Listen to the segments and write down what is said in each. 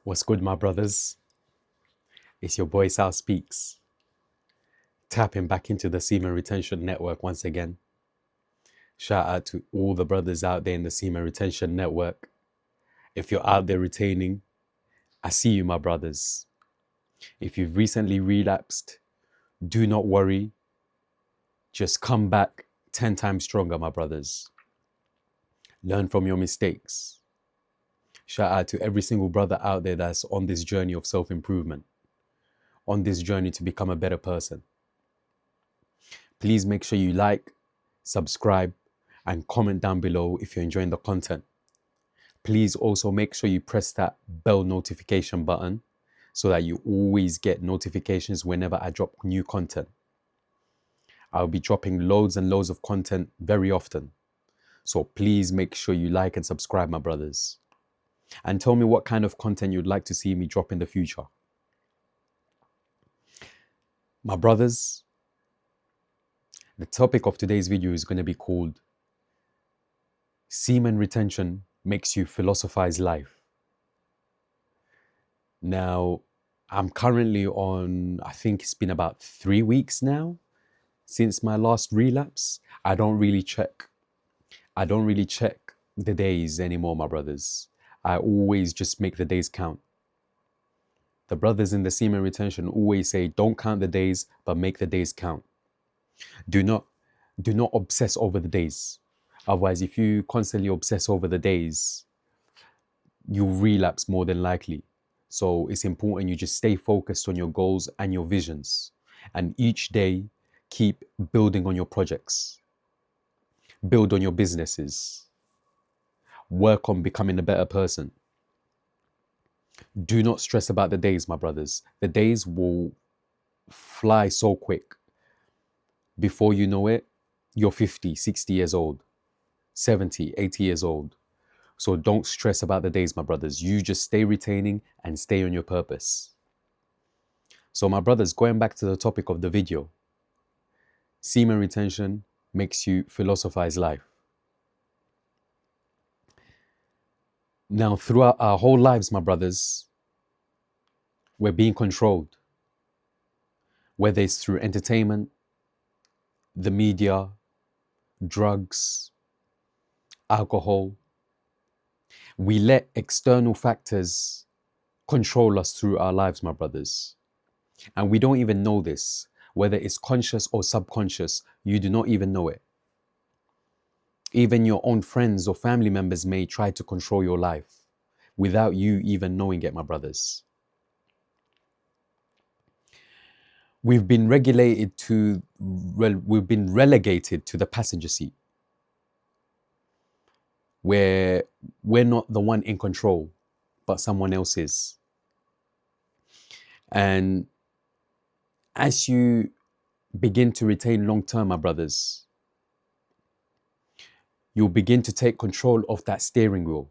What's good, my brothers? It's your boy Sal Speaks, tapping back into the Semen Retention Network once again. Shout out to all the brothers out there in the Semen Retention Network. If you're out there retaining, I see you, my brothers. If you've recently relapsed, do not worry. Just come back 10 times stronger, my brothers. Learn from your mistakes. Shout out to every single brother out there that's on this journey of self-improvement, on this journey to become a better person. Please make sure you like, subscribe, and comment down below if you're enjoying the content. Please also make sure you press that bell notification button so that you always get notifications whenever I drop new content. I'll be dropping loads and loads of content very often. So please make sure you like and subscribe, my brothers. And tell me what kind of content you'd like to see me drop in the future. My brothers, the topic of today's video is going to be called Semen Retention Makes You Philosophize Life. Now, I'm currently on, I think it's been about 3 weeks now since my last relapse. I don't really check the days anymore, my brothers. I always just make the days count. The brothers in the Semen Retention always say, don't count the days, but make the days count. Do not obsess over the days. Otherwise, if you constantly obsess over the days, you'll relapse more than likely. So it's important you just stay focused on your goals and your visions. And each day, keep building on your projects. Build on your businesses. Work on becoming a better person. Do not stress about the days, my brothers. The days will fly so quick. Before you know it, you're 50, 60 years old, 70, 80 years old. So don't stress about the days, my brothers. You just stay retaining and stay on your purpose. So my brothers, going back to the topic of the video, semen retention makes you philosophize life. Now, throughout our whole lives, my brothers, we're being controlled. Whether it's through entertainment, the media, drugs, alcohol. We let external factors control us through our lives, my brothers. And we don't even know this. Whether it's conscious or subconscious, you do not even know it. Even your own friends or family members may try to control your life without you even knowing it, my brothers. We've been relegated to the passenger seat, where we're not the one in control, but someone else is. And as you begin to retain long term, my brothers, you'll begin to take control of that steering wheel.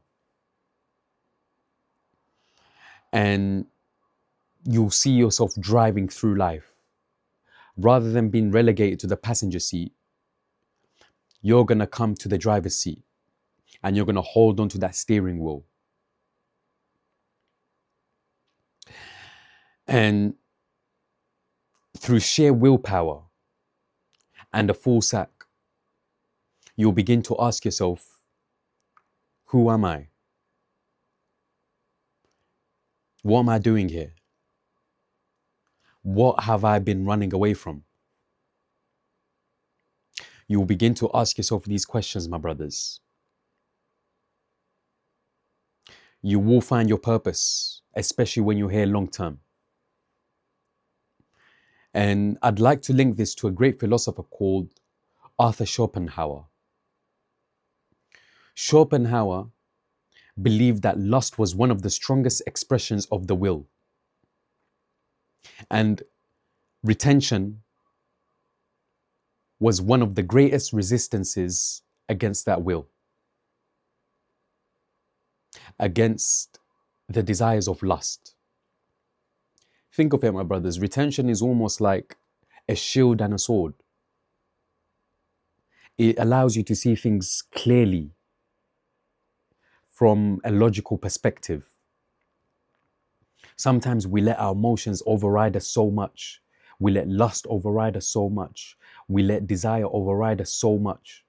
And you'll see yourself driving through life. Rather than being relegated to the passenger seat, you're going to come to the driver's seat and you're going to hold on to that steering wheel. And through sheer willpower and a full sack, you'll begin to ask yourself, who am I? What am I doing here? What have I been running away from? You'll begin to ask yourself these questions, my brothers. You will find your purpose, especially when you're here long term. And I'd like to link this to a great philosopher called Arthur Schopenhauer. Schopenhauer believed that lust was one of the strongest expressions of the will. And retention was one of the greatest resistances against that will, against the desires of lust. Think of it, my brothers. Retention is almost like a shield and a sword. It allows you to see things clearly from a logical perspective. Sometimes we let our emotions override us so much. We let lust override us so much. We let desire override us so much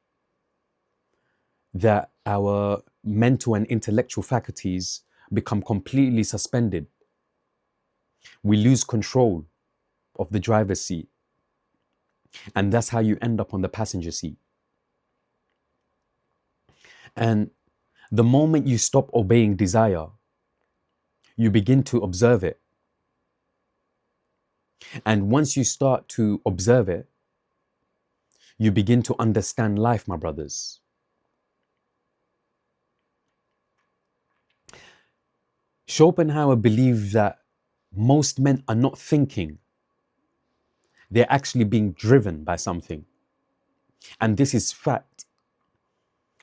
that our mental and intellectual faculties become completely suspended. We lose control of the driver's seat. And that's how you end up on the passenger seat. And the moment you stop obeying desire, you begin to observe it. And once you start to observe it, you begin to understand life, my brothers. Schopenhauer believed that most men are not thinking, they're actually being driven by something. And this is fact.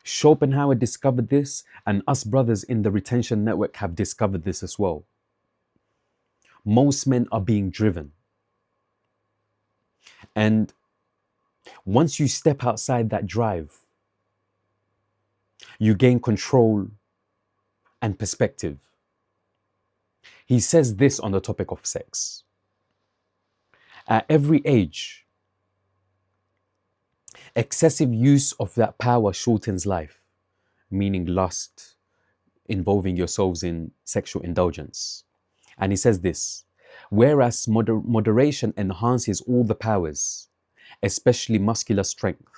Schopenhauer discovered this, and us brothers in the retention network have discovered this as well. Most men are being driven. And once you step outside that drive, you gain control and perspective. He says this on the topic of sex. At every age, excessive use of that power shortens life, meaning lust, involving yourselves in sexual indulgence. And he says this, whereas moderation enhances all the powers, especially muscular strength.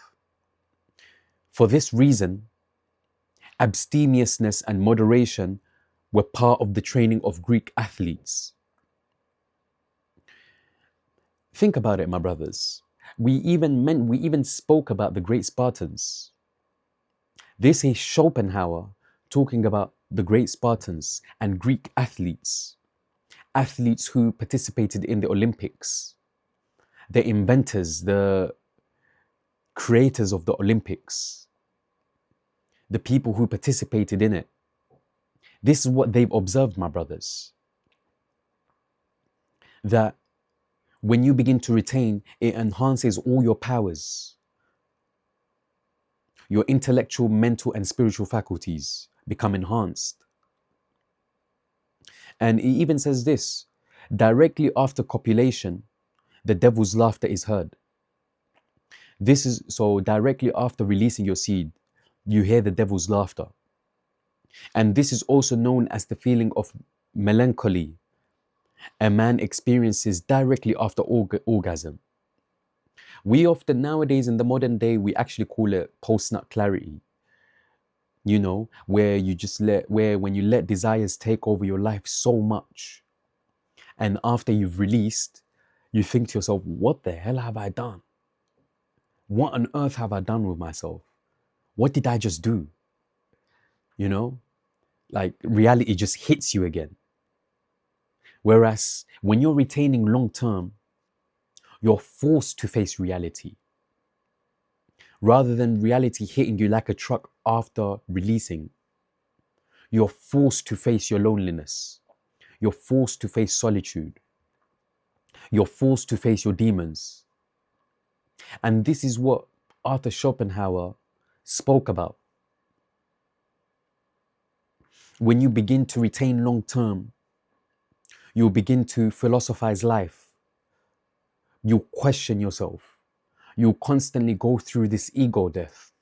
For this reason, abstemiousness and moderation were part of the training of Greek athletes. Think about it, my brothers. We even spoke about the great Spartans. This is Schopenhauer talking about the great Spartans and Greek athletes. Athletes who participated in the Olympics. The inventors, the creators of the Olympics. The people who participated in it. This is what they've observed, my brothers. That when you begin to retain, it enhances all your powers. Your intellectual, mental, and spiritual faculties become enhanced. And he even says this, directly after copulation, the devil's laughter is heard. This is so directly after releasing your seed, you hear the devil's laughter. And this is also known as the feeling of melancholy a man experiences directly after orgasm. We often nowadays in the modern day, we actually call it post-nut clarity. You know, where when you let desires take over your life so much, and after you've released, you think to yourself, what the hell have I done? What on earth have I done with myself? What did I just do? You know, like reality just hits you again. Whereas when you're retaining long term, you're forced to face reality. Rather than reality hitting you like a truck after releasing, you're forced to face your loneliness. You're forced to face solitude. You're forced to face your demons. And this is what Arthur Schopenhauer spoke about. When you begin to retain long term, you'll begin to philosophize life. You'll question yourself. You'll constantly go through this ego death.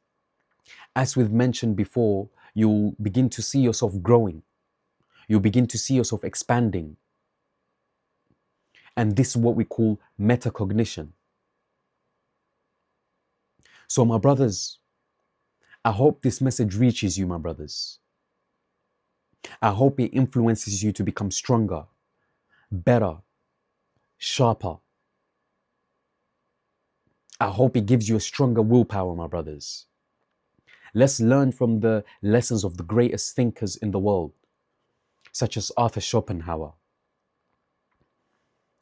As we've mentioned before, you'll begin to see yourself growing. You'll begin to see yourself expanding. And this is what we call metacognition. So my brothers, I hope this message reaches you, my brothers. I hope it influences you to become stronger, better, sharper. I hope it gives you a stronger willpower, my brothers. Let's learn from the lessons of the greatest thinkers in the world, such as Arthur Schopenhauer.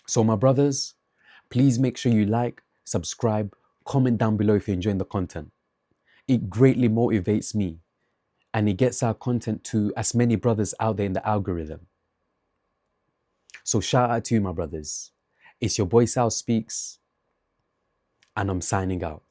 So my brothers, please make sure you like, subscribe, comment down below if you're enjoying the content. It greatly motivates me and it gets our content to as many brothers out there in the algorithm. So shout out to you, my brothers. It's your boy Sal Speaks, and I'm signing out.